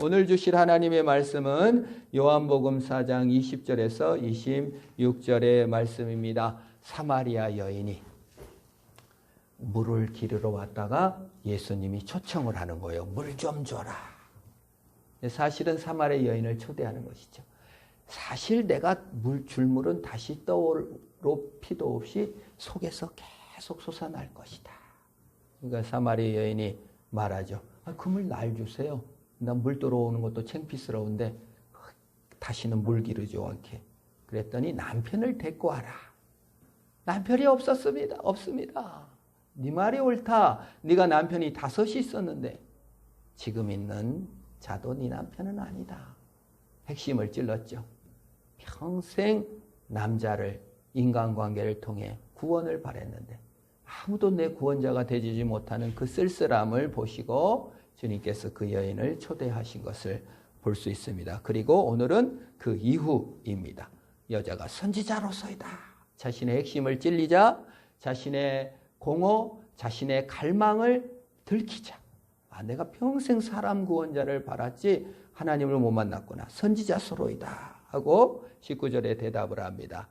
오늘 주실 하나님의 말씀은 요한복음 4장 20절에서 26절의 말씀입니다. 사마리아 여인이 물을 기르러 왔다가 예수님이 초청을 하는 거예요. 물 좀 줘라. 사실은 사마리아 여인을 초대하는 것이죠. 사실 내가 줄 물은 다시 떠오르 피도 없이 속에서 계속 솟아날 것이다. 그러니까 사마리아 여인이 말하죠. 그 물 날 주세요. 난 물 들어오는 것도 창피스러운데 다시는 물 기르지 않게. 그랬더니 남편을 데리고 와라. 남편이 없습니다. 네 말이 옳다. 네가 남편이 5이 있었는데 지금 있는 자도 네 남편은 아니다. 핵심을 찔렀죠. 평생 남자를 인간관계를 통해 구원을 바랬는데 아무도 내 구원자가 되지 못하는 그 쓸쓸함을 보시고 주님께서 그 여인을 초대하신 것을 볼 수 있습니다. 그리고 오늘은 그 이후입니다. 여자가 선지자로서이다. 자신의 핵심을 찔리자 자신의 공허, 자신의 갈망을 들키자. 내가 평생 사람 구원자를 바랐지 하나님을 못 만났구나. 선지자로서이다. 하고 19절에 대답을 합니다.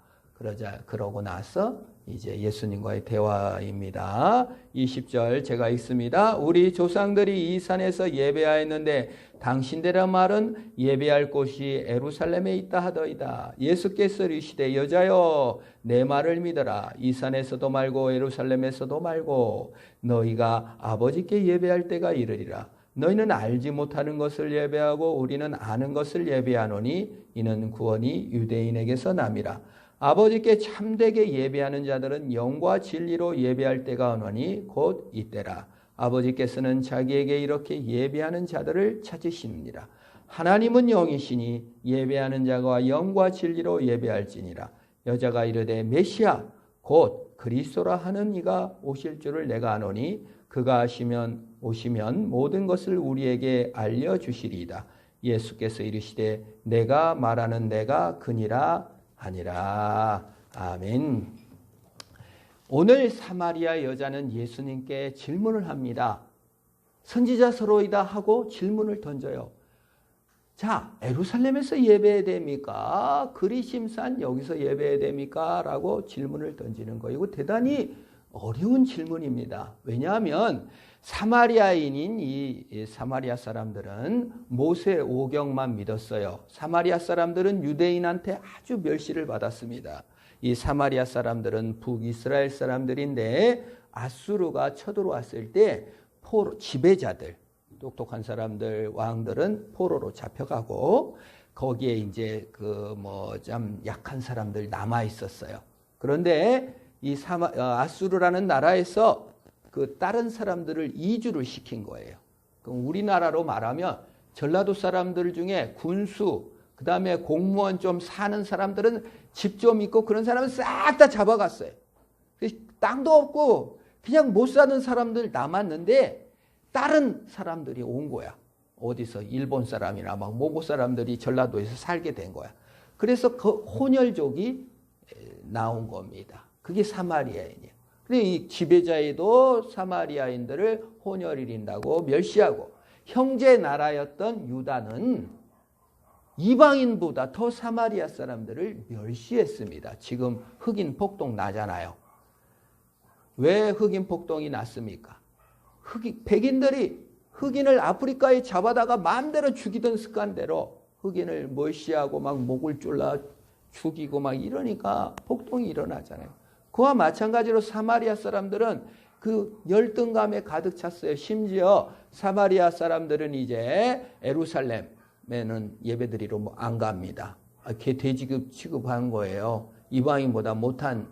그러고 나서 이제 예수님과의 대화입니다. 20절 제가 읽습니다. 우리 조상들이 이 산에서 예배하였는데 당신들의 말은 예배할 곳이 예루살렘에 있다 하더이다. 예수께서 이르시되 여자여 내 말을 믿어라. 이 산에서도 말고 예루살렘에서도 말고 너희가 아버지께 예배할 때가 이르리라. 너희는 알지 못하는 것을 예배하고 우리는 아는 것을 예배하노니 이는 구원이 유대인에게서 남이라. 아버지께 참되게 예배하는 자들은 영과 진리로 예배할 때가 오노니 곧 이때라. 아버지께서는 자기에게 이렇게 예배하는 자들을 찾으시느니라. 하나님은 영이시니 예배하는 자가 영과 진리로 예배할지니라. 여자가 이르되 메시아 곧 그리스도라 하는 이가 오실 줄을 내가 아노니 그가 오시면 모든 것을 우리에게 알려주시리이다. 예수께서 이르시되 내가 말하는 내가 그니라 아니라. 아멘. 오늘 사마리아 여자는 예수님께 질문을 합니다. 선지자서로이다 하고 질문을 던져요. 자, 예루살렘에서 예배해야 됩니까? 그리심산 여기서 예배해야 됩니까? 라고 질문을 던지는 거예요. 이거 대단히 어려운 질문입니다. 왜냐하면 사마리아인인 이 사마리아 사람들은 모세 오경만 믿었어요. 사마리아 사람들은 유대인한테 아주 멸시를 받았습니다. 이 사마리아 사람들은 북이스라엘 사람들인데 아수르가 쳐들어왔을 때 지배자들, 똑똑한 사람들, 왕들은 포로로 잡혀가고 거기에 이제 좀 약한 사람들 남아 있었어요. 그런데 이 아수르라는 나라에서 그 다른 사람들을 이주를 시킨 거예요. 그럼 우리나라로 말하면 전라도 사람들 중에 군수, 그 다음에 공무원 좀 사는 사람들은 집 좀 있고 그런 사람은 싹 다 잡아갔어요. 땅도 없고 그냥 못 사는 사람들 남았는데 다른 사람들이 온 거야. 어디서 일본 사람이나 막 모고 사람들이 전라도에서 살게 된 거야. 그래서 그 혼혈족이 나온 겁니다. 그게 사마리아인이에요. 근데 이 지배자에도 사마리아인들을 혼혈인이라고 멸시하고 형제 나라였던 유다는 이방인보다 더 사마리아 사람들을 멸시했습니다. 지금 흑인 폭동 나잖아요. 왜 흑인 폭동이 났습니까? 백인들이 흑인을 아프리카에 잡아다가 마음대로 죽이던 습관대로 흑인을 멸시하고 막 목을 졸라 죽이고 막 이러니까 폭동이 일어나잖아요. 그와 마찬가지로 사마리아 사람들은 그 열등감에 가득 찼어요. 심지어 사마리아 사람들은 이제 예루살렘에는 예배드리러 안 갑니다. 개 돼지급 취급한 거예요. 이방인보다 못한,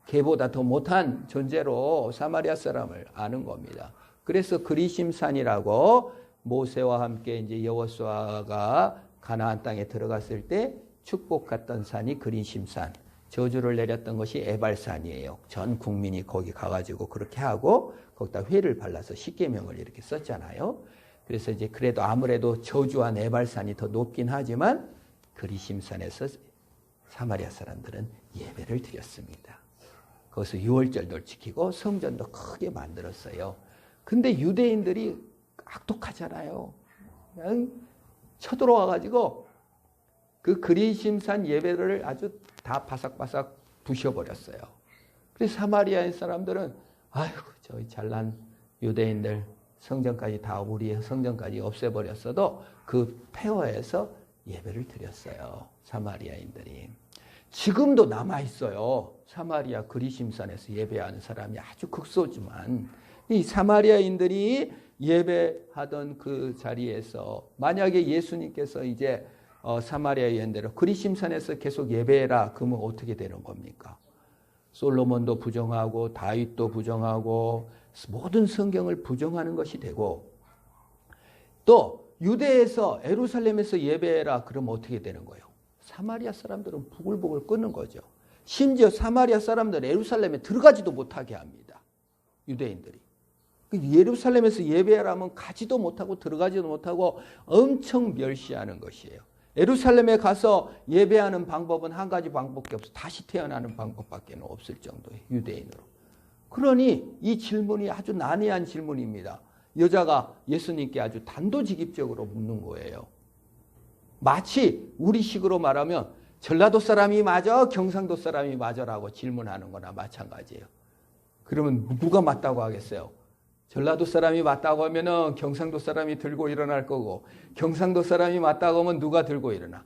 개보다 더 못한 존재로 사마리아 사람을 아는 겁니다. 그래서 그리심산이라고 모세와 함께 이제 여호수아가 가나안 땅에 들어갔을 때 축복했던 산이 그리심산. 저주를 내렸던 것이 에발산이에요. 전 국민이 거기 가가지고 그렇게 하고 거기다 회를 발라서 십계명을 이렇게 썼잖아요. 그래서 이제 그래도 아무래도 저주한 에발산이 더 높긴 하지만 그리심산에서 사마리아 사람들은 예배를 드렸습니다. 거기서 유월절도 지키고 성전도 크게 만들었어요. 근데 유대인들이 악독하잖아요. 그냥 쳐들어와가지고 그 그리심산 예배를 아주 다 바삭바삭 부셔버렸어요. 그래서 사마리아인 사람들은 아이고 저희 잘난 유대인들 성전까지 다 우리의 성전까지 없애버렸어도 그 폐허에서 예배를 드렸어요. 사마리아인들이. 지금도 남아있어요. 사마리아 그리심산에서 예배하는 사람이 아주 극소지만 이 사마리아인들이 예배하던 그 자리에서 만약에 예수님께서 이제 사마리아 여인대로 그리심산에서 계속 예배해라 그러면 어떻게 되는 겁니까? 솔로몬도 부정하고 다윗도 부정하고 모든 성경을 부정하는 것이 되고 또 유대에서 예루살렘에서 예배해라 그러면 어떻게 되는 거예요? 사마리아 사람들은 부글부글 끓는 거죠. 심지어 사마리아 사람들 예루살렘에 들어가지도 못하게 합니다. 유대인들이. 예루살렘에서 예배하라면 가지도 못하고 들어가지도 못하고 엄청 멸시하는 것이에요. 예루살렘에 가서 예배하는 방법은 한 가지 방법밖에 없어. 다시 태어나는 방법밖에 없을 정도의 유대인으로. 그러니 이 질문이 아주 난해한 질문입니다. 여자가 예수님께 아주 단도직입적으로 묻는 거예요. 마치 우리식으로 말하면 전라도 사람이 맞아 경상도 사람이 맞아라고 질문하는 거나 마찬가지예요. 그러면 누가 맞다고 하겠어요? 전라도 사람이 맞다고 하면은 경상도 사람이 들고 일어날 거고 경상도 사람이 맞다고 하면 누가 들고 일어나?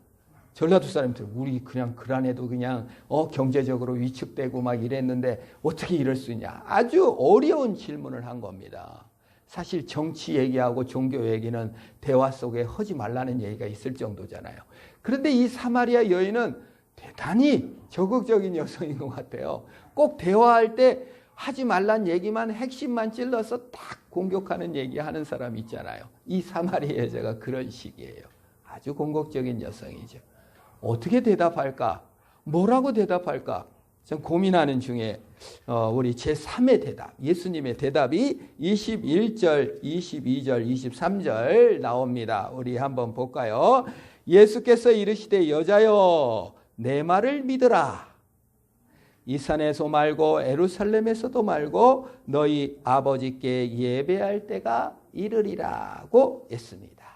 전라도 사람이 들고 우리 그냥 그란에도 그냥 경제적으로 위축되고 막 이랬는데 어떻게 이럴 수 있냐? 아주 어려운 질문을 한 겁니다. 사실 정치 얘기하고 종교 얘기는 대화 속에 하지 말라는 얘기가 있을 정도잖아요. 그런데 이 사마리아 여인은 대단히 적극적인 여성인 것 같아요. 꼭 대화할 때 하지 말란 얘기만 핵심만 찔러서 딱 공격하는 얘기하는 사람 있잖아요. 이 사마리아 여자가 그런 식이에요. 아주 공격적인 여성이죠. 어떻게 대답할까? 뭐라고 대답할까? 좀 고민하는 중에 우리 제3의 대답, 예수님의 대답이 21절, 22절, 23절 나옵니다. 우리 한번 볼까요? 예수께서 이르시되 여자여 내 말을 믿으라. 이 산에서 말고 예루살렘에서도 말고 너희 아버지께 예배할 때가 이르리라고 했습니다.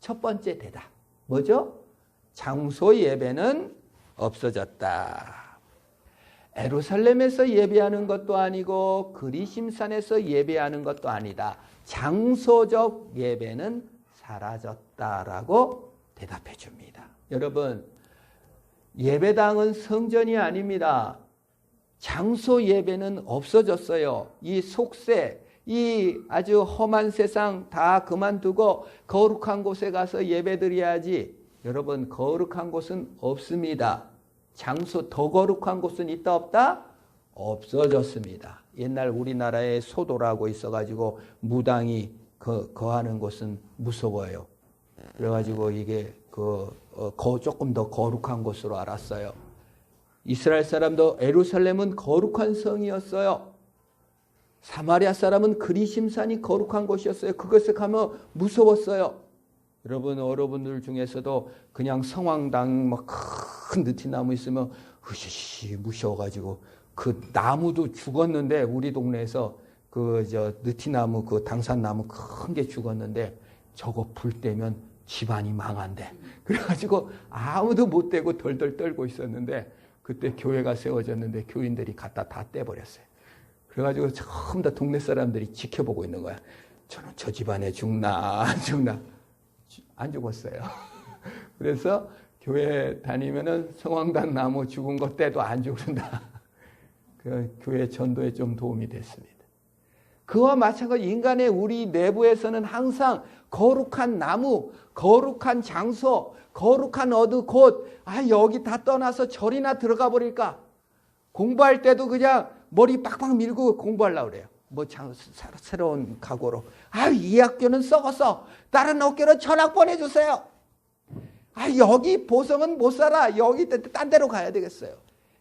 첫 번째 대답 뭐죠? 장소 예배는 없어졌다. 예루살렘에서 예배하는 것도 아니고 그리심산에서 예배하는 것도 아니다. 장소적 예배는 사라졌다라고 대답해 줍니다. 여러분, 예배당은 성전이 아닙니다. 장소 예배는 없어졌어요. 이 속세, 이 아주 험한 세상 다 그만두고 거룩한 곳에 가서 예배드려야지. 여러분, 거룩한 곳은 없습니다. 장소 더 거룩한 곳은 있다 없다? 없어졌습니다. 옛날 우리나라에 소도라고 있어가지고 무당이 거하는 곳은 무서워요. 그래가지고 이게 조금 더 거룩한 곳으로 알았어요. 이스라엘 사람도 예루살렘은 거룩한 성이었어요. 사마리아 사람은 그리심산이 거룩한 곳이었어요. 그것에 가면 무서웠어요. 여러분들 중에서도 그냥 성황당 막 큰 느티나무 있으면 으시시 무서워가지고 그 나무도 죽었는데 우리 동네에서 느티나무 그 당산나무 큰 게 죽었는데 저거 불 때면 집안이 망한대. 그래가지고 아무도 못 떼고 덜덜 떨고 있었는데 그때 교회가 세워졌는데 교인들이 갖다 다 떼버렸어요. 그래가지고 처음 다 동네 사람들이 지켜보고 있는 거야. 저는 저 집안에 죽나 안 죽나. 안 죽었어요. 그래서 교회 다니면은 성황당 나무 죽은 것 때도 안 죽는다. 그 교회 전도에 좀 도움이 됐습니다. 그와 마찬가지 인간의 우리 내부에서는 항상 거룩한 나무, 거룩한 장소, 거룩한 어느 곳, 여기 다 떠나서 절이나 들어가 버릴까? 공부할 때도 그냥 머리 빡빡 밀고 공부하려고 그래요. 새로운 각오로. 이 학교는 썩었어. 다른 학교는 전학 보내주세요. 여기 보성은 못 살아. 여기 딴 데로 가야 되겠어요.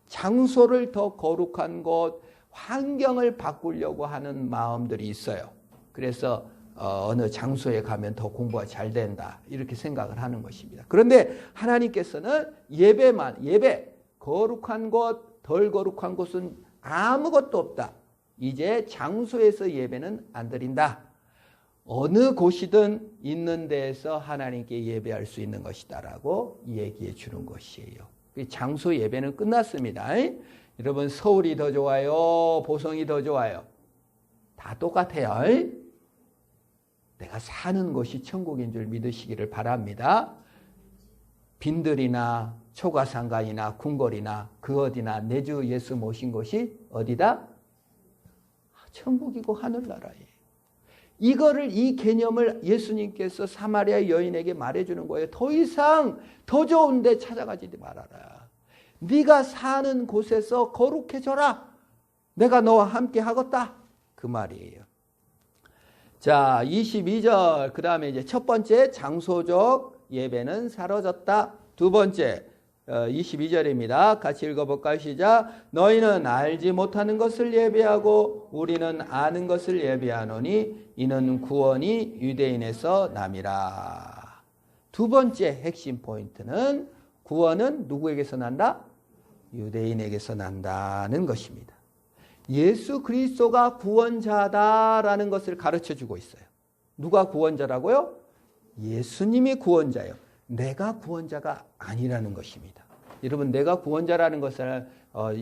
장소를 더 거룩한 곳, 환경을 바꾸려고 하는 마음들이 있어요. 그래서 어느 장소에 가면 더 공부가 잘 된다. 이렇게 생각을 하는 것입니다. 그런데 하나님께서는 예배, 거룩한 곳, 덜 거룩한 곳은 아무것도 없다. 이제 장소에서 예배는 안 드린다. 어느 곳이든 있는 데에서 하나님께 예배할 수 있는 것이다라고 얘기해 주는 것이에요. 장소 예배는 끝났습니다. 여러분 서울이 더 좋아요? 보성이 더 좋아요? 다 똑같아요. 내가 사는 곳이 천국인 줄 믿으시기를 바랍니다. 빈들이나 초가상간이나 궁궐이나 그 어디나 내 주 예수 모신 곳이 어디다? 천국이고 하늘나라예요. 이거를 이 개념을 예수님께서 사마리아 여인에게 말해주는 거예요. 더 이상 더 좋은 데 찾아가지 말아라. 네가 사는 곳에서 거룩해져라. 내가 너와 함께 하겠다. 그 말이에요. 자, 22절. 그 다음에 이제 첫 번째 장소적 예배는 사라졌다. 두 번째 22절입니다. 같이 읽어볼까요? 시작. 너희는 알지 못하는 것을 예배하고 우리는 아는 것을 예배하노니 이는 구원이 유대인에서 남이라. 두 번째 핵심 포인트는 구원은 누구에게서 난다? 유대인에게서 난다는 것입니다. 예수 그리스도가 구원자다라는 것을 가르쳐주고 있어요. 누가 구원자라고요? 예수님이 구원자예요. 내가 구원자가 아니라는 것입니다. 여러분 내가 구원자라는 것을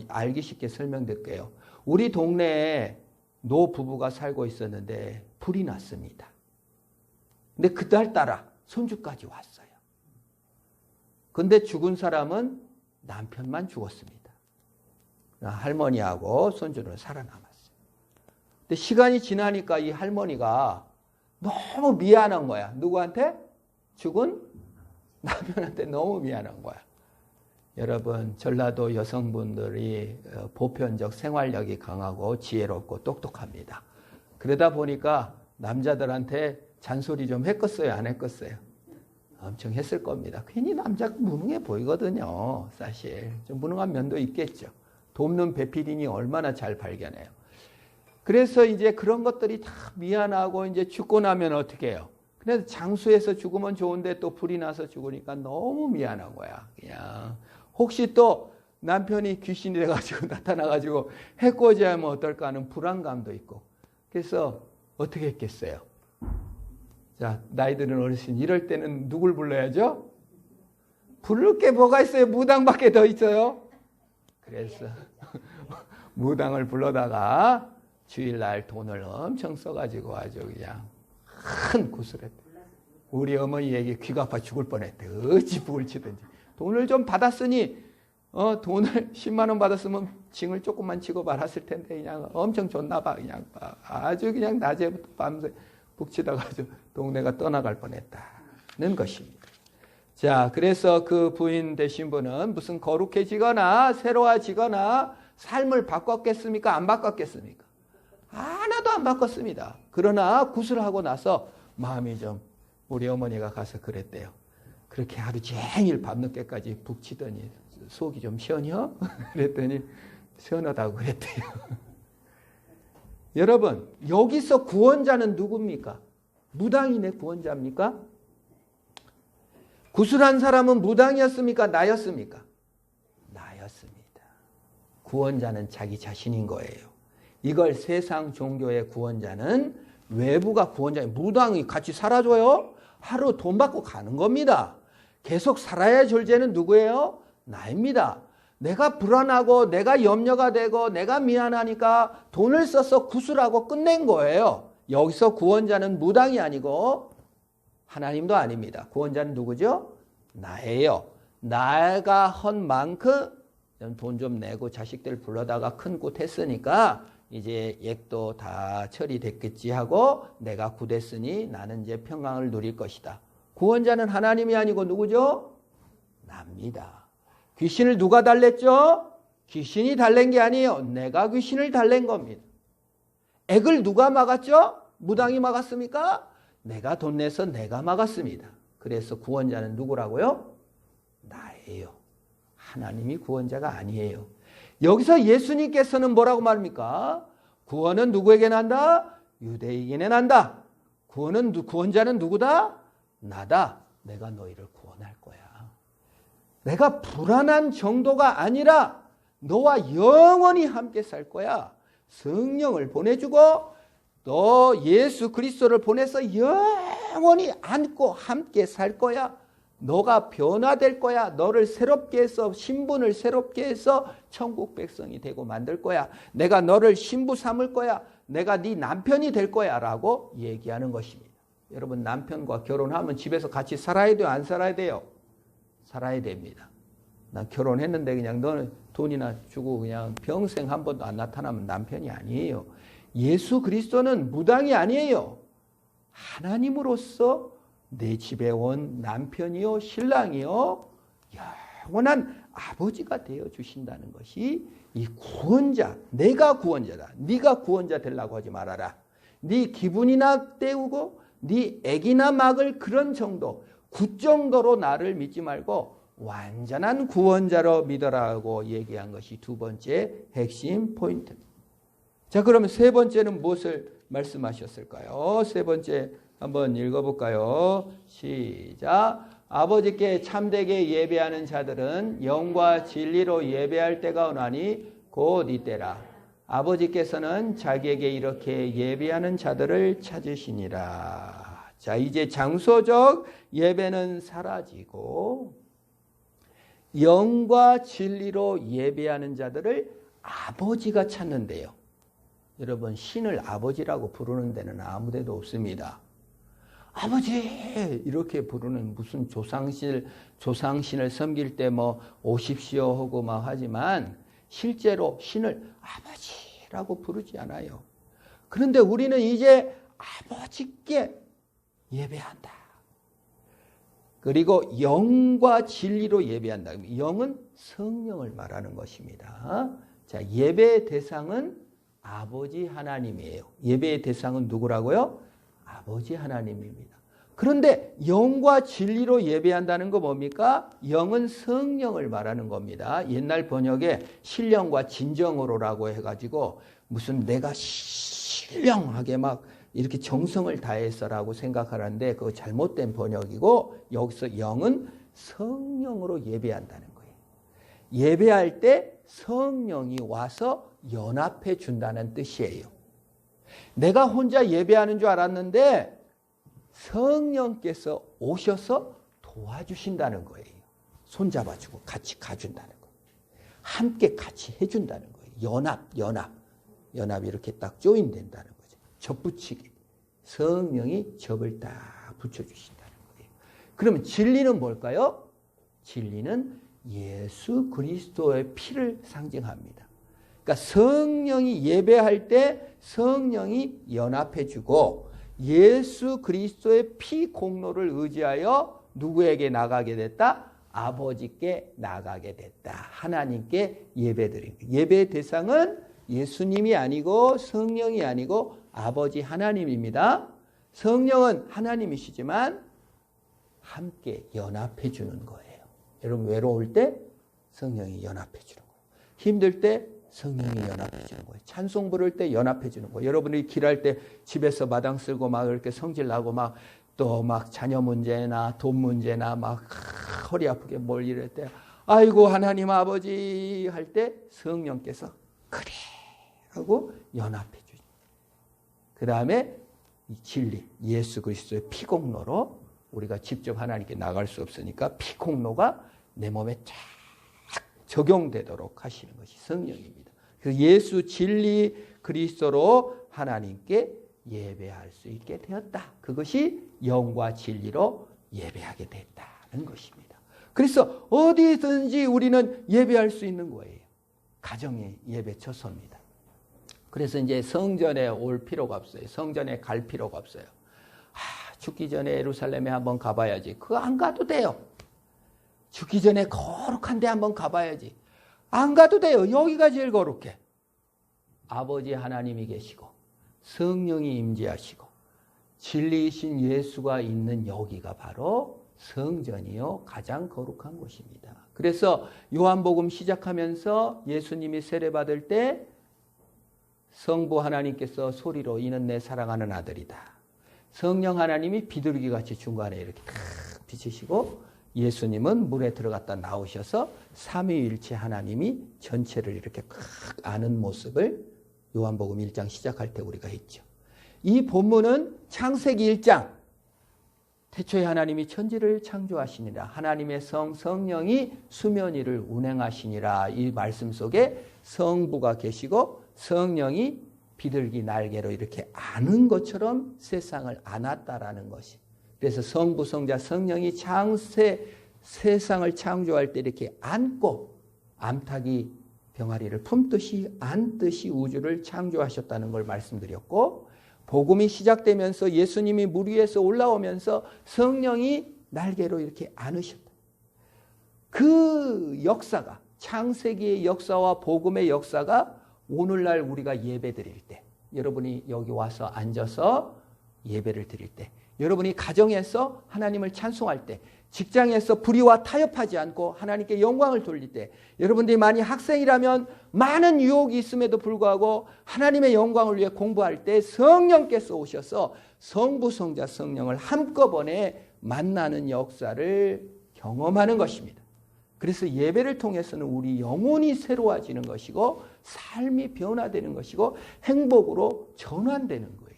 알기 쉽게 설명드릴게요. 우리 동네에 노부부가 살고 있었는데 불이 났습니다. 근데 그날따라 손주까지 왔어요. 근데 죽은 사람은 남편만 죽었습니다. 할머니하고 손주는 살아남았어요. 근데 시간이 지나니까 이 할머니가 너무 미안한 거야. 누구한테? 죽은 남편한테 너무 미안한 거야. 여러분 전라도 여성분들이 보편적 생활력이 강하고 지혜롭고 똑똑합니다. 그러다 보니까 남자들한테 잔소리 좀 했겠어요? 안 했겠어요? 엄청 했을 겁니다. 괜히 남자가 무능해 보이거든요. 사실 좀 무능한 면도 있겠죠. 돕는 배필인이 얼마나 잘 발견해요. 그래서 이제 그런 것들이 다 미안하고 이제 죽고 나면 어떻게 해요? 그래서 장수에서 죽으면 좋은데 또 불이 나서 죽으니까 너무 미안한 거야. 그냥 혹시 또 남편이 귀신이 돼가지고 나타나가지고 해코지하면 어떨까 하는 불안감도 있고. 그래서 어떻게 했겠어요? 자, 나이 드는 어르신 이럴 때는 누굴 불러야죠? 부를 게 뭐가 있어요? 무당밖에 더 있어요. 그래서 무당을 불러다가 주일날 돈을 엄청 써가지고 아주 그냥 큰 구슬했대. 우리 어머니에게 귀가 아파 죽을 뻔했대. 어찌 북을 치든지. 돈을 좀 받았으니 돈을 10만 원 받았으면 징을 조금만 치고 말았을 텐데 그냥 엄청 줬나 봐. 그냥 아주 그냥 낮에부터 밤새 북치다가 아주 동네가 떠나갈 뻔했다는 것입니다. 자, 그래서 그 부인 되신 분은 무슨 거룩해지거나 새로워지거나 삶을 바꿨겠습니까? 안 바꿨겠습니까? 하나도 안 바꿨습니다. 그러나 구슬하고 나서 마음이 좀 우리 어머니가 가서 그랬대요. 그렇게 하루 종일 밤늦게까지 북치더니 속이 좀 시원해요? 그랬더니 시원하다고 그랬대요. 여러분 여기서 구원자는 누굽니까? 무당이 내 구원자입니까? 구슬한 사람은 무당이었습니까? 나였습니까? 나였습니다. 구원자는 자기 자신인 거예요. 이걸 세상 종교의 구원자는 외부가 구원자예요. 무당이 같이 살아줘요? 하루 돈 받고 가는 겁니다. 계속 살아야 졸제는 누구예요? 나입니다. 내가 불안하고 내가 염려가 되고 내가 미안하니까 돈을 써서 구슬하고 끝낸 거예요. 여기서 구원자는 무당이 아니고 하나님도 아닙니다. 구원자는 누구죠? 나예요. 내가 한 만큼 돈 좀 내고 자식들 불러다가 큰 곳 했으니까 이제 액도 다 처리됐겠지 하고 내가 굳었으니 나는 이제 평강을 누릴 것이다. 구원자는 하나님이 아니고 누구죠? 납니다. 귀신을 누가 달랬죠? 귀신이 달랜 게 아니에요. 내가 귀신을 달랜 겁니다. 액을 누가 막았죠? 무당이 막았습니까? 내가 돈 내서 내가 막았습니다. 그래서 구원자는 누구라고요? 나예요. 하나님이 구원자가 아니에요. 여기서 예수님께서는 뭐라고 말합니까? 구원은 누구에게 난다? 유대인에게 난다. 구원자는 누구다? 나다. 내가 너희를 구원할 거야. 내가 불안한 정도가 아니라 너와 영원히 함께 살 거야. 성령을 보내주고 너 예수 그리스도를 보내서 영원히 안고 함께 살 거야. 너가 변화될 거야. 너를 새롭게 해서 신분을 새롭게 해서 천국 백성이 되고 만들 거야. 내가 너를 신부 삼을 거야. 내가 네 남편이 될 거야 라고 얘기하는 것입니다. 여러분 남편과 결혼하면 집에서 같이 살아야 돼요? 안 살아야 돼요? 살아야 됩니다. 나 결혼했는데 그냥 너는 돈이나 주고 그냥 평생 한 번도 안 나타나면 남편이 아니에요. 예수 그리스도는 무당이 아니에요. 하나님으로서 내 집에 온 남편이요 신랑이요 영원한 아버지가 되어 주신다는 것이 이 구원자, 내가 구원자다. 네가 구원자 되려고 하지 말아라. 네 기분이나 때우고 네 애기나 막을 그런 정도, 그 정도로 나를 믿지 말고 완전한 구원자로 믿어라고 얘기한 것이 두 번째 핵심 포인트입니다. 자, 그러면 세 번째는 무엇을 말씀하셨을까요? 세 번째 한번 읽어볼까요? 시작. 아버지께 참되게 예배하는 자들은 영과 진리로 예배할 때가 오나니 곧 이때라. 아버지께서는 자기에게 이렇게 예배하는 자들을 찾으시니라. 자, 이제 장소적 예배는 사라지고 영과 진리로 예배하는 자들을 아버지가 찾는데요. 여러분 신을 아버지라고 부르는 데는 아무 데도 없습니다. 아버지 이렇게 부르는 무슨 조상신을 섬길 때 뭐 오십시오 하고 막 하지만 실제로 신을 아버지라고 부르지 않아요. 그런데 우리는 이제 아버지께 예배한다. 그리고 영과 진리로 예배한다. 영은 성령을 말하는 것입니다. 자, 예배의 대상은 아버지 하나님이에요. 예배의 대상은 누구라고요? 아버지 하나님입니다. 그런데 영과 진리로 예배한다는 거 뭡니까? 영은 성령을 말하는 겁니다. 옛날 번역에 신령과 진정으로라고 해가지고 무슨 내가 신령하게 막 이렇게 정성을 다해서라고 생각하는데 그거 잘못된 번역이고 여기서 영은 성령으로 예배한다는 거예요. 예배할 때 성령이 와서 연합해 준다는 뜻이에요. 내가 혼자 예배하는 줄 알았는데 성령께서 오셔서 도와주신다는 거예요. 손잡아주고 같이 가준다는 거예요. 함께 같이 해준다는 거예요. 연합이 이렇게 딱 조인된다는 거죠. 접붙이기. 성령이 접을 딱 붙여주신다는 거예요. 그러면 진리는 뭘까요? 진리는 예수 그리스도의 피를 상징합니다. 그러니까 성령이 예배할 때 성령이 연합해주고 예수 그리스도의 피 공로를 의지하여 누구에게 나가게 됐다? 아버지께 나가게 됐다. 하나님께 예배드린 거예요. 예배의 대상은 예수님이 아니고 성령이 아니고 아버지 하나님입니다. 성령은 하나님이시지만 함께 연합해 주는 거예요. 여러분 외로울 때 성령이 연합해 주는 거예요. 힘들 때 성령이 연합해 주는 거예요. 찬송 부를 때 연합해 주는 거예요. 여러분이 길할 때 집에서 마당 쓸고 막 이렇게 성질 나고 막 또 막 자녀 문제나 돈 문제나 막 허리 아프게 뭘 이럴 때 아이고 하나님 아버지 할 때 성령께서 그래 하고 연합해 주죠. 그 다음에 이 진리 예수 그리스도의 피공로로 우리가 직접 하나님께 나갈 수 없으니까 피공로가 내 몸에 쫙 적용되도록 하시는 것이 성령입니다. 그 예수 진리 그리스도로 하나님께 예배할 수 있게 되었다. 그것이 영과 진리로 예배하게 됐다는 것입니다. 그래서 어디든지 우리는 예배할 수 있는 거예요. 가정의 예배 처소입니다. 그래서 이제 성전에 올 필요가 없어요. 성전에 갈 필요가 없어요. 죽기 전에 예루살렘에 한번 가봐야지. 그거 안 가도 돼요. 죽기 전에 거룩한 데 한번 가봐야지. 안 가도 돼요. 여기가 제일 거룩해. 아버지 하나님이 계시고 성령이 임재하시고 진리이신 예수가 있는 여기가 바로 성전이요 가장 거룩한 곳입니다. 그래서 요한복음 시작하면서 예수님이 세례받을 때 성부 하나님께서 소리로 이는 내 사랑하는 아들이다. 성령 하나님이 비둘기같이 중간에 이렇게 탁 비치시고 예수님은 물에 들어갔다 나오셔서 삼위일체 하나님이 전체를 이렇게 탁 아는 모습을 요한복음 1장 시작할 때 우리가 했죠. 이 본문은 창세기 1장 태초에 하나님이 천지를 창조하시니라. 하나님의 성령이 수면 위를 운행하시니라. 이 말씀 속에 성부가 계시고 성령이 비둘기 날개로 이렇게 아는 것처럼 세상을 안았다라는 것이. 그래서 성부, 성자, 성령이 세상을 창조할 때 이렇게 안고 암탉이 병아리를 품듯이 안듯이 우주를 창조하셨다는 걸 말씀드렸고, 복음이 시작되면서 예수님이 물 위에서 올라오면서 성령이 날개로 이렇게 안으셨다. 그 역사가, 창세기의 역사와 복음의 역사가 오늘날 우리가 예배 드릴 때, 여러분이 여기 와서 앉아서 예배를 드릴 때, 여러분이 가정에서 하나님을 찬송할 때, 직장에서 불의와 타협하지 않고 하나님께 영광을 돌릴 때, 여러분들이 만약 학생이라면 많은 유혹이 있음에도 불구하고 하나님의 영광을 위해 공부할 때 성령께서 오셔서 성부, 성자, 성령을 한꺼번에 만나는 역사를 경험하는 것입니다. 그래서 예배를 통해서는 우리 영혼이 새로워지는 것이고 삶이 변화되는 것이고 행복으로 전환되는 거예요.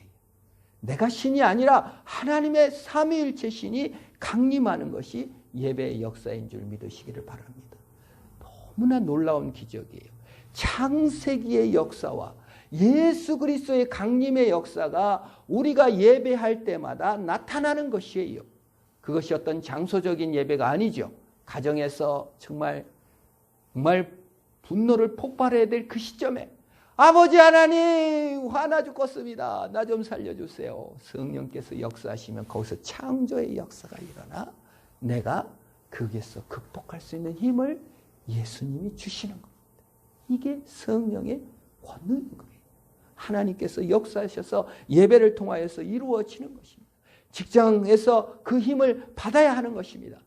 내가 신이 아니라 하나님의 삼위일체 신이 강림하는 것이 예배의 역사인 줄 믿으시기를 바랍니다. 너무나 놀라운 기적이에요. 창세기의 역사와 예수 그리스도의 강림의 역사가 우리가 예배할 때마다 나타나는 것이에요. 그것이 어떤 장소적인 예배가 아니죠. 가정에서 정말 분노를 폭발해야 될 그 시점에 아버지 하나님 화나 죽겠습니다. 나 좀 살려주세요. 성령께서 역사하시면 거기서 창조의 역사가 일어나 내가 거기에서 극복할 수 있는 힘을 예수님이 주시는 겁니다. 이게 성령의 권능인 거예요. 하나님께서 역사하셔서 예배를 통하여서 이루어지는 것입니다. 직장에서 그 힘을 받아야 하는 것입니다.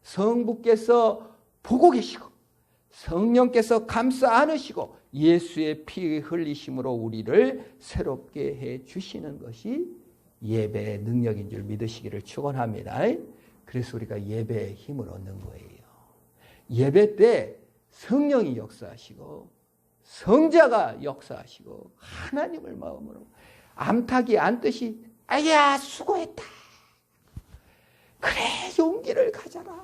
성부께서 보고 계시고 성령께서 감싸 안으시고 예수의 피 흘리심으로 우리를 새롭게 해 주시는 것이 예배의 능력인 줄 믿으시기를 축원합니다. 그래서 우리가 예배의 힘을 얻는 거예요. 예배 때 성령이 역사하시고 성자가 역사하시고 하나님을 마음으로 암탉이 안듯이 아야 수고했다. 그래 용기를 가져라.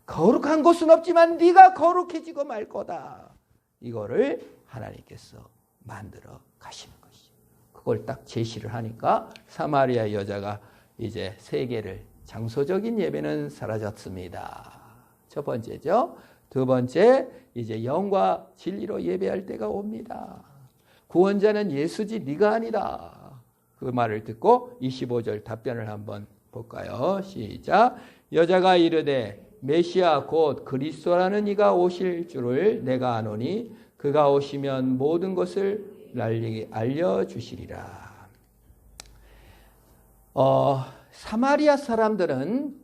거룩한 곳은 없지만 네가 거룩해지고 말 거다. 이거를 하나님께서 만들어 가시는 것이죠. 그걸 딱 제시를 하니까 사마리아 여자가 이제 세계를 장소적인 예배는 사라졌습니다. 첫 번째죠. 두 번째, 이제 영과 진리로 예배할 때가 옵니다. 구원자는 예수지 네가 아니다. 그 말을 듣고 25절 답변을 한번 볼까요? 시작. 여자가 이르되 메시아 곧 그리스도라는 이가 오실 줄을 내가 아노니 그가 오시면 모든 것을 알려주시리라. 사마리아 사람들은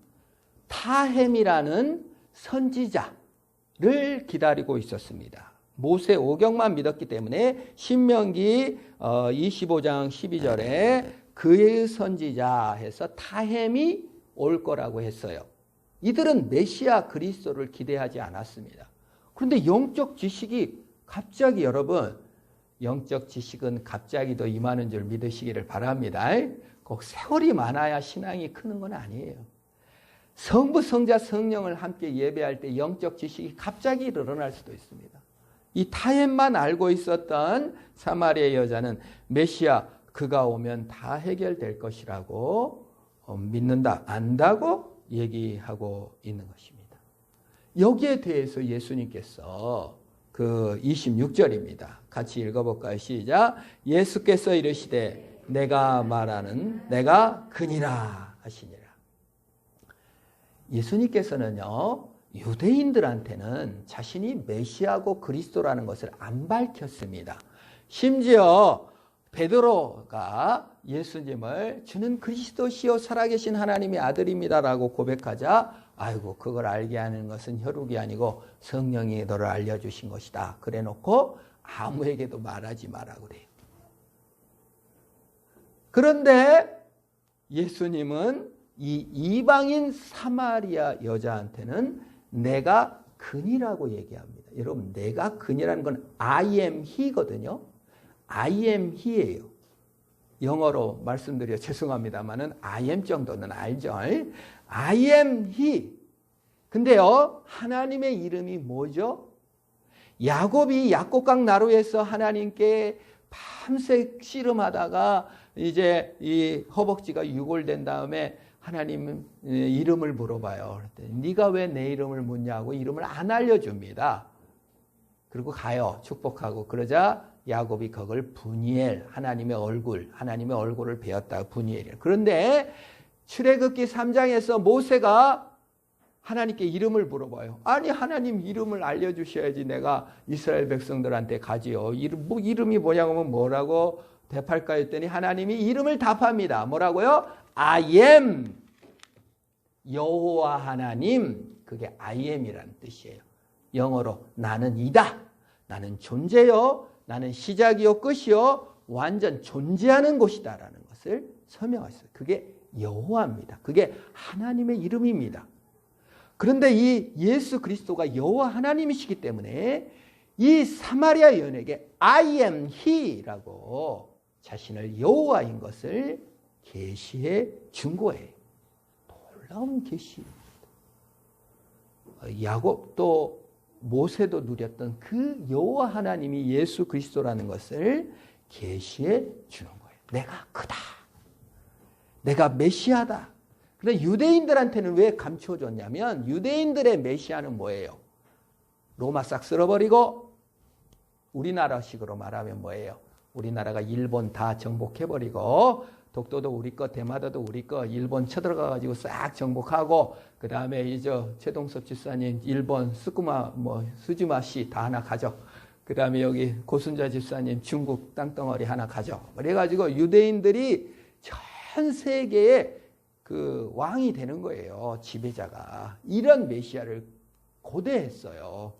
타햄이라는 선지자를 기다리고 있었습니다. 모세 오경만 믿었기 때문에 신명기 25장 12절에 그의 선지자 해서 타햄이 올 거라고 했어요. 이들은 메시아 그리스도를 기대하지 않았습니다. 그런데 영적 지식이 갑자기 여러분, 영적 지식은 갑자기 더 임하는 줄 믿으시기를 바랍니다. 꼭 세월이 많아야 신앙이 크는 건 아니에요. 성부, 성자, 성령을 함께 예배할 때 영적 지식이 갑자기 일어날 수도 있습니다. 이 타협만 알고 있었던 사마리아 여자는 메시아 그가 오면 다 해결될 것이라고 믿는다, 안다고 얘기하고 있는 것입니다. 여기에 대해서 예수님께서 그 26절입니다. 같이 읽어볼까요? 시작. 예수께서 이르시되 내가 말하는 내가 그니라 하시니라. 예수님께서는요, 유대인들한테는 자신이 메시아고 그리스도라는 것을 안 밝혔습니다. 심지어 베드로가 예수님을 주는 그리스도시요 살아계신 하나님의 아들입니다라고 고백하자 아이고 그걸 알게 하는 것은 혈육이 아니고 성령이 너를 알려주신 것이다. 그래놓고 아무에게도 말하지 마라 그래요. 그런데 예수님은 이 이방인 사마리아 여자한테는 내가 그니라고 얘기합니다. 여러분 내가 그니라는 건 I am he거든요. I am he예요. 영어로 말씀드려 죄송합니다만은 I am 정도는 알죠. I am he. 근데요, 하나님의 이름이 뭐죠? 야곱이 약곡강 나루에서 하나님께 밤새 씨름하다가 이제 이 허벅지가 유골된 다음에 하나님 이름을 물어봐요. 그랬더니 네가 왜 내 이름을 묻냐고 이름을 안 알려줍니다. 그리고 가요. 축복하고. 그러자 야곱이 그걸 분이엘, 하나님의 얼굴을 배웠다. 분이엘. 그런데 출애굽기 3장에서 모세가 하나님께 이름을 물어봐요. 아니 하나님 이름을 알려주셔야지 내가 이스라엘 백성들한테 가지요. 이름이 뭐냐고 하면 뭐라고 대팔까 했더니 하나님이 이름을 답합니다. 뭐라고요? I am 여호와 하나님. 그게 I am이라는 뜻이에요. 영어로 나는 이다. 나는 존재요. 나는 시작이요 끝이요. 완전 존재하는 곳이다 라는 것을 설명했어요. 그게 여호와입니다. 그게 하나님의 이름입니다. 그런데 이 예수 그리스도가 여호와 하나님이시기 때문에 이 사마리아 여인에게 I am he라고 자신을 여호와인 것을 계시해 준 거예요. 놀라운 계시입니다. 야곱도 모세도 누렸던 그 여호와 하나님이 예수 그리스도라는 것을 계시해 주는 거예요. 내가 크다. 내가 메시아다. 그런데 유대인들한테는 왜 감춰줬냐면 유대인들의 메시아는 뭐예요? 로마 싹 쓸어버리고 우리나라식으로 말하면 뭐예요? 우리나라가 일본 다 정복해버리고 독도도 우리 거, 대마도도 우리 거, 일본 쳐들어가가지고 싹 정복하고 그 다음에 이제 최동섭 집사님 일본 스즈마시 다 하나 가져. 그 다음에 여기 고순자 집사님 중국 땅덩어리 하나 가져. 그래가지고 유대인들이 전 세계에 그 왕이 되는 거예요. 지배자가. 이런 메시아를 고대했어요.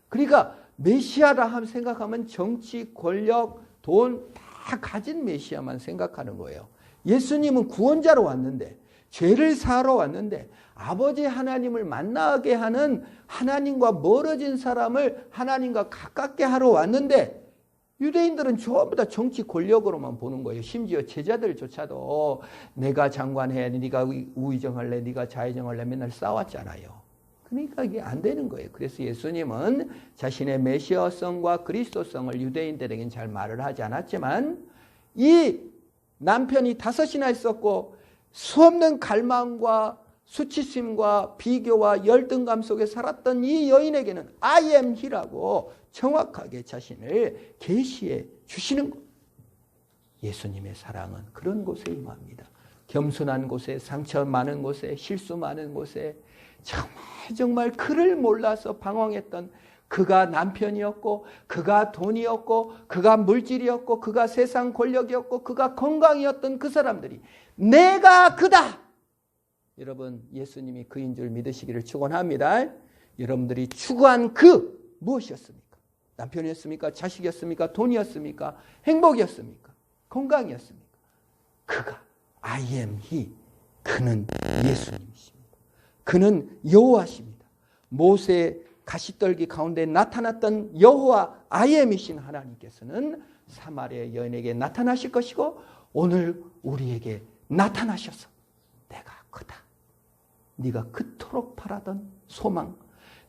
그러니까 메시아라 하면 생각하면 정치, 권력, 돈 다 가진 메시아만 생각하는 거예요. 예수님은 구원자로 왔는데 죄를 사하러 왔는데 아버지 하나님을 만나게 하는 하나님과 멀어진 사람을 하나님과 가깝게 하러 왔는데 유대인들은 전부 다 정치 권력으로만 보는 거예요. 심지어 제자들조차도 내가 장관해, 네가 우의정할래, 네가 좌의정할래 맨날 싸웠잖아요. 그러니까 이게 안 되는 거예요. 그래서 예수님은 자신의 메시아성과 그리스도성을 유대인들에게는 잘 말을 하지 않았지만 이 남편이 5이나 있었고 수없는 갈망과 수치심과 비교와 열등감 속에 살았던 이 여인에게는 I am he라고 정확하게 자신을 계시해 주시는 것. 예수님의 사랑은 그런 곳에 임합니다. 겸손한 곳에, 상처 많은 곳에, 실수 많은 곳에 정말 그를 몰라서 방황했던 그가 남편이었고 그가 돈이었고 그가 물질이었고 그가 세상 권력이었고 그가 건강이었던 그 사람들이 내가 그다. 여러분 예수님이 그인 줄 믿으시기를 축원합니다. 여러분들이 추구한 그 무엇이었습니까? 남편이었습니까? 자식이었습니까? 돈이었습니까? 행복이었습니까? 건강이었습니까? 그가 I am he. 그는 예수님이십니다. 그는 여호와십니다. 모세의 가시떨기 가운데 나타났던 여호와 I am이신 하나님께서는 사마리아 여인에게 나타나실 것이고 오늘 우리에게 나타나셔서 내가 크다. 네가 그토록 바라던 소망,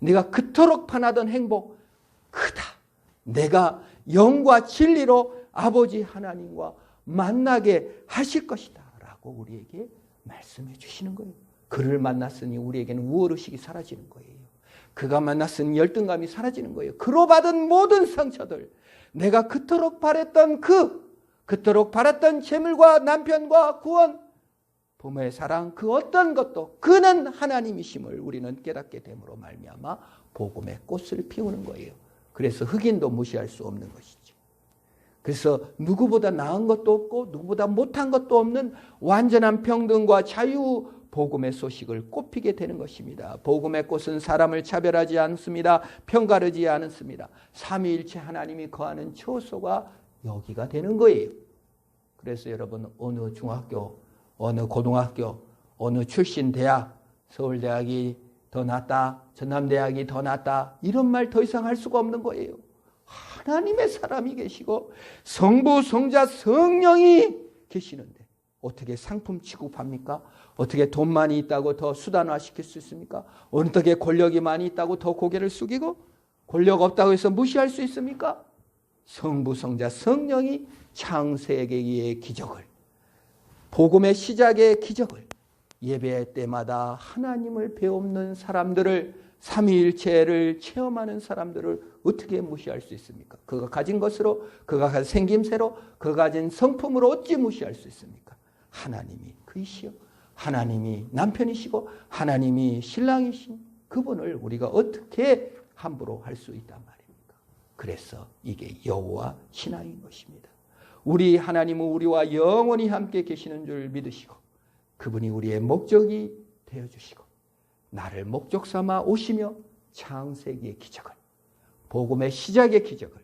네가 그토록 바라던 행복 크다. 내가 영과 진리로 아버지 하나님과 만나게 하실 것이다 라고 우리에게 말씀해 주시는 거예요. 그를 만났으니 우리에게는 우월의식이 사라지는 거예요. 그가 만났으니 열등감이 사라지는 거예요. 그로 받은 모든 상처들, 내가 그토록 바랬던 그토록 바랬던 재물과 남편과 구원, 부모의 사랑, 그 어떤 것도 그는 하나님이심을 우리는 깨닫게 됨으로 말미암아 복음의 꽃을 피우는 거예요. 그래서 흑인도 무시할 수 없는 것이죠. 그래서 누구보다 나은 것도 없고 누구보다 못한 것도 없는 완전한 평등과 자유, 복음의 소식을 꽃피게 되는 것입니다. 복음의 꽃은 사람을 차별하지 않습니다. 편가르지 않습니다. 삼위일체 하나님이 거하는 처소가 여기가 되는 거예요. 그래서 여러분 어느 중학교, 어느 고등학교, 어느 출신 대학, 서울대학이 더 낫다, 전남대학이 더 낫다 이런 말 더 이상 할 수가 없는 거예요. 하나님의 사람이 계시고 성부, 성자, 성령이 계시는데 어떻게 상품 취급합니까? 어떻게 돈 많이 있다고 더 수단화시킬 수 있습니까? 어떻게 권력이 많이 있다고 더 고개를 숙이고 권력 없다고 해서 무시할 수 있습니까? 성부, 성자, 성령이 창세기의 기적을, 복음의 시작의 기적을, 예배 때마다 하나님을 배우는 사람들을, 삼위일체를 체험하는 사람들을 어떻게 무시할 수 있습니까? 그가 가진 것으로, 그가 가진 생김새로, 그가 가진 성품으로 어찌 무시할 수 있습니까? 하나님이 그이시여, 하나님이 남편이시고 하나님이 신랑이신 그분을 우리가 어떻게 함부로 할 수 있단 말입니까? 그래서 이게 여호와 신앙인 것입니다. 우리 하나님은 우리와 영원히 함께 계시는 줄 믿으시고 그분이 우리의 목적이 되어주시고 나를 목적 삼아 오시며 창세기의 기적을, 복음의 시작의 기적을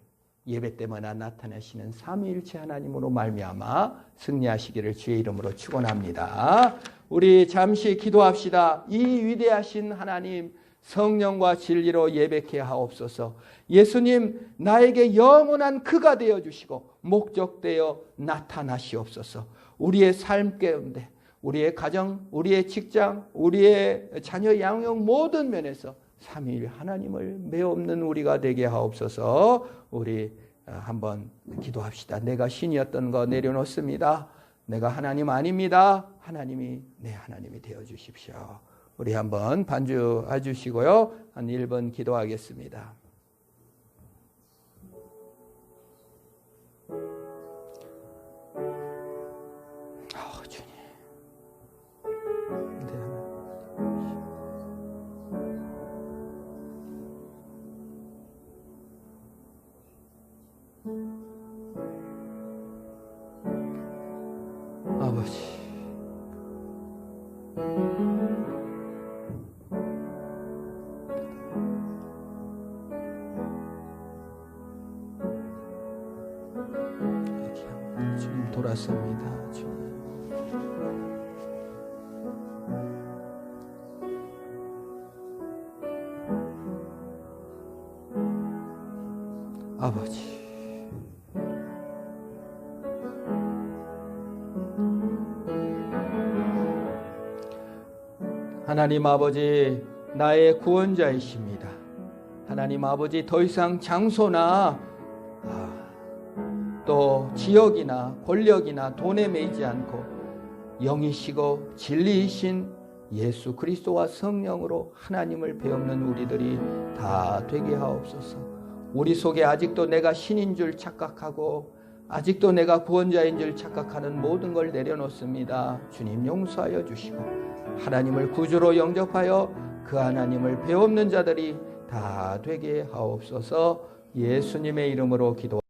예배 때마다 나타내시는 삼위일체 하나님으로 말미암아 승리하시기를 주의 이름으로 축원합니다. 우리 잠시 기도합시다. 이 위대하신 하나님, 성령과 진리로 예배케 하옵소서. 예수님, 나에게 영원한 그가 되어주시고 목적되어 나타나시옵소서. 우리의 삶 가운데, 우리의 가정, 우리의 직장, 우리의 자녀 양육 모든 면에서 삼위일 하나님을 매없는 우리가 되게 하옵소서. 우리 한번 기도합시다. 내가 신이었던 거 내려놓습니다. 내가 하나님 아닙니다. 하나님이 내 하나님이 되어주십시오. 우리 한번 반주해 주시고요. 한 1분 기도하겠습니다. 주님. 아버지. 주님 돌았습니다. 주님. 아버지. 하나님 아버지, 나의 구원자이십니다. 하나님 아버지, 더 이상 장소나 또 지역이나 권력이나 돈에 매이지 않고 영이시고 진리이신 예수 그리스도와 성령으로 하나님을 배우는 우리들이 다 되게 하옵소서. 우리 속에 아직도 내가 신인 줄 착각하고 아직도 내가 구원자인 줄 착각하는 모든 걸 내려놓습니다. 주님 용서하여 주시고 하나님을 구주로 영접하여 그 하나님을 배우는 자들이 다 되게 하옵소서. 예수님의 이름으로 기도